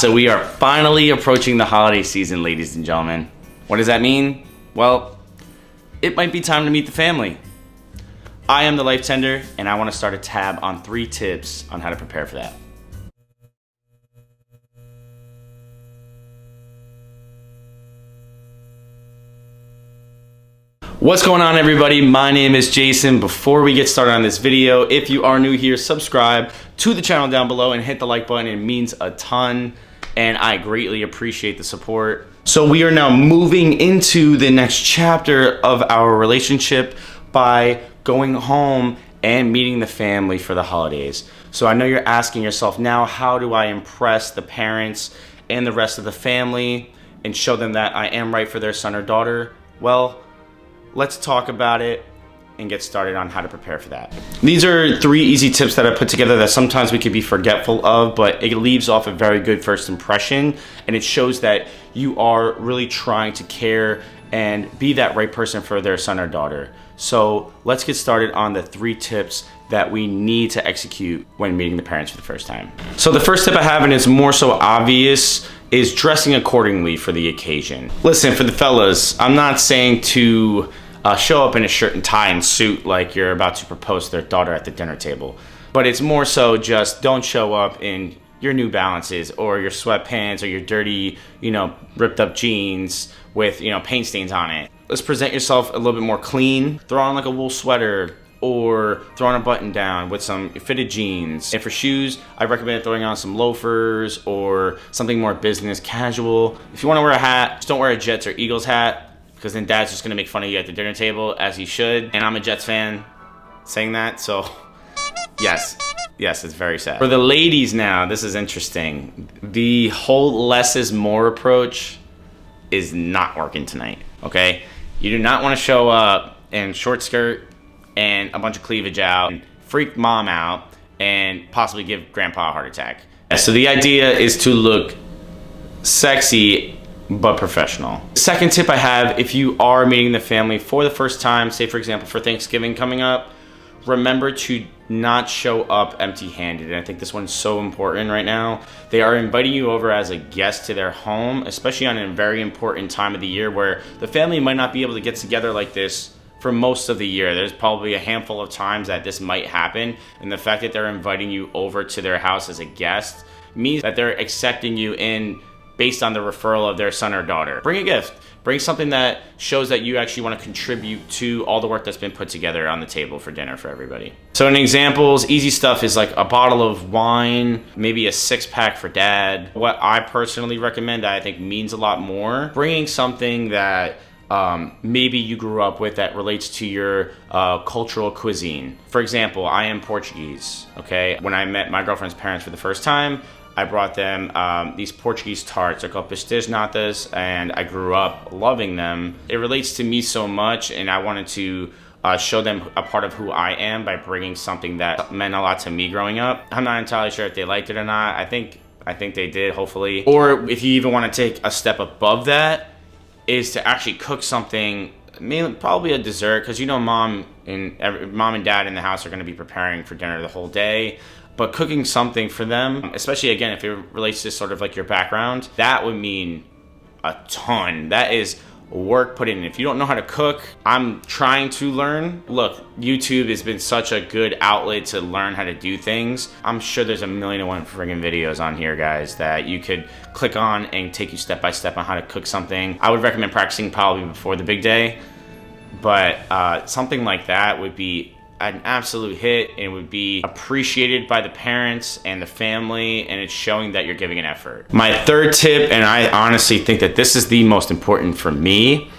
So we are finally approaching the holiday season, ladies and gentlemen. What does that mean? Well, it might be time to meet the family. I am the Life Tender, and I want to start a tab on 3 tips on how to prepare for that. What's going on, everybody? My name is Jason. Before we get started on this video, if you are new here, subscribe to the channel down below and hit the like button. It means a ton, and I greatly appreciate the support. So we are now moving into the next chapter of our relationship by going home and meeting the family for the holidays. So I know you're asking yourself now, how do I impress the parents and the rest of the family and show them that I am right for their son or daughter? Well, let's talk about it and get started on how to prepare for that. These are 3 easy tips that I put together that sometimes we could be forgetful of, but it leaves off a very good first impression, and it shows that you are really trying to care and be that right person for their son or daughter. So let's get started on the 3 tips that we need to execute when meeting the parents for the first time. So the first tip I have, and it's more so obvious, is dressing accordingly for the occasion. Listen, for the fellas, I'm not saying to show up in a shirt and tie and suit like you're about to propose to their daughter at the dinner table. But it's more so just don't show up in your New Balances or your sweatpants or your dirty, ripped up jeans with, paint stains on it. Let's present yourself a little bit more clean. Throw on like a wool sweater or throw on a button down with some fitted jeans. And for shoes, I recommend throwing on some loafers or something more business casual. If you want to wear a hat, just don't wear a Jets or Eagles hat, because then Dad's just gonna make fun of you at the dinner table, as he should. And I'm a Jets fan saying that, so yes, it's very sad. For the ladies now, this is interesting. The whole less is more approach is not working tonight, okay? You do not wanna show up in short skirt and a bunch of cleavage out and freak mom out and possibly give grandpa a heart attack. So the idea is to look sexy but professional. Second tip I have, if you are meeting the family for the first time, say for example for Thanksgiving coming up, remember to not show up empty-handed. And I think this one's so important right now. They are inviting you over as a guest to their home, especially on a very important time of the year where the family might not be able to get together like this for most of the year. There's probably a handful of times that this might happen, and the fact that they're inviting you over to their house as a guest means that they're accepting you in based on the referral of their son or daughter. Bring a gift. Bring something that shows that you actually want to contribute to all the work that's been put together on the table for dinner for everybody. So in examples, easy stuff is like a bottle of wine, maybe a 6-pack for Dad. What I personally recommend, I think means a lot more, bringing something that maybe you grew up with that relates to your cultural cuisine. For example, I am Portuguese, okay? When I met my girlfriend's parents for the first time, I brought them these Portuguese tarts. They're called pastéis natas, and I grew up loving them. It relates to me so much, and I wanted to show them a part of who I am by bringing something that meant a lot to me growing up. I'm not entirely sure if they liked it or not. I think they did, hopefully. Or if you even want to take a step above that, is to actually cook something, probably a dessert, because mom and dad in the house are going to be preparing for dinner the whole day. But cooking something for them, especially again if it relates to sort of like your background, that would mean a ton. That is work put in. If you don't know how to cook, I'm trying to learn. Look, YouTube has been such a good outlet to learn how to do things. I'm sure there's a million and one friggin' videos on here, guys, that you could click on and take you step by step on how to cook something. I would recommend practicing probably before the big day, but something like that would be an absolute hit, and would be appreciated by the parents and the family, and it's showing that you're giving an effort. My third tip, and I honestly think that this is the most important for me,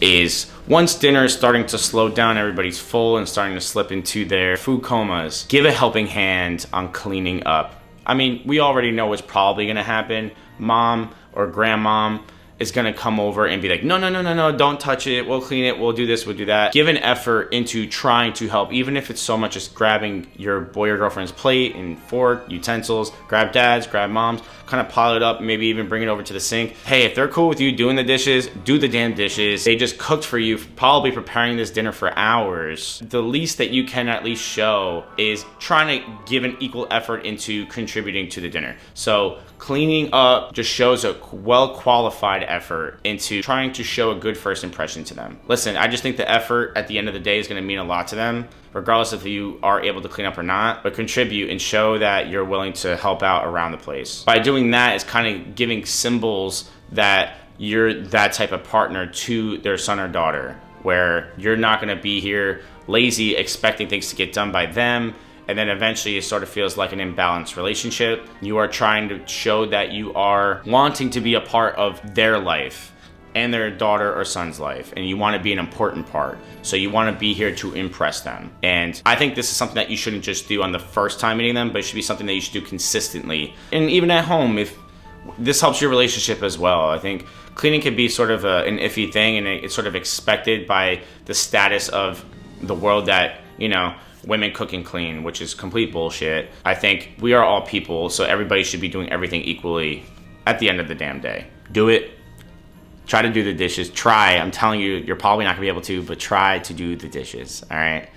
is once dinner is starting to slow down, everybody's full and starting to slip into their food comas, give a helping hand on cleaning up. I mean, we already know what's probably gonna happen. Mom or grandmom is gonna come over and be like, no, no, no, no, no, don't touch it. We'll clean it. We'll do this. We'll do that. Give an effort into trying to help, even if it's so much as grabbing your boy or girlfriend's plate and fork, utensils, grab dad's, grab mom's, kind of pile it up, maybe even bring it over to the sink. Hey, if they're cool with you doing the dishes, do the damn dishes. They just cooked for you, probably preparing this dinner for hours. The least that you can at least show is trying to give an equal effort into contributing to the dinner. So cleaning up just shows a well-qualified effort into trying to show a good first impression to them. Listen, I just think the effort at the end of the day is gonna mean a lot to them, regardless if you are able to clean up or not, but contribute and show that you're willing to help out around the place. By doing that, it's kind of giving symbols that you're that type of partner to their son or daughter, where you're not gonna be here lazy expecting things to get done by them, and then eventually it sort of feels like an imbalanced relationship. You are trying to show that you are wanting to be a part of their life and their daughter or son's life, and you want to be an important part. So you want to be here to impress them. And I think this is something that you shouldn't just do on the first time meeting them, but it should be something that you should do consistently. And even at home, if this helps your relationship as well. I think cleaning can be sort of an iffy thing, and it's sort of expected by the status of the world that, you know, women cook and clean, which is complete bullshit. I think we are all people, so everybody should be doing everything equally at the end of the damn day. Do it. Try to do the dishes. Try. I'm telling you, you're probably not gonna be able to, but try to do the dishes, all right?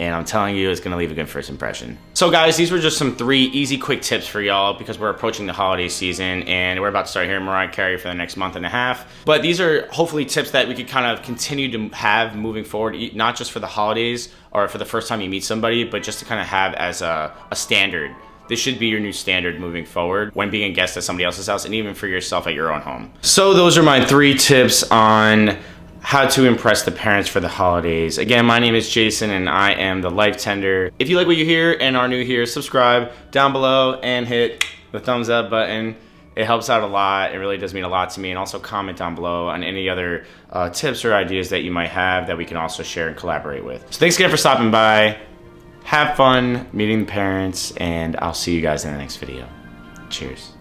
And I'm telling you, it's gonna leave a good first impression. So guys, these were just some 3 easy, quick tips for y'all because we're approaching the holiday season and we're about to start hearing Mariah Carey for the next month and a half. But these are hopefully tips that we could kind of continue to have moving forward, not just for the holidays or for the first time you meet somebody, but just to kind of have as a standard. This should be your new standard moving forward when being a guest at somebody else's house and even for yourself at your own home. So those are my 3 tips on how to impress the parents for the holidays. Again, my name is Jason and I am the Life Tender. If you like what you hear and are new here, subscribe down below and hit the thumbs up button. It helps out a lot. It really does mean a lot to me. And also comment down below on any other tips or ideas that you might have that we can also share and collaborate with. So thanks again for stopping by. Have fun meeting the parents, and I'll see you guys in the next video. Cheers.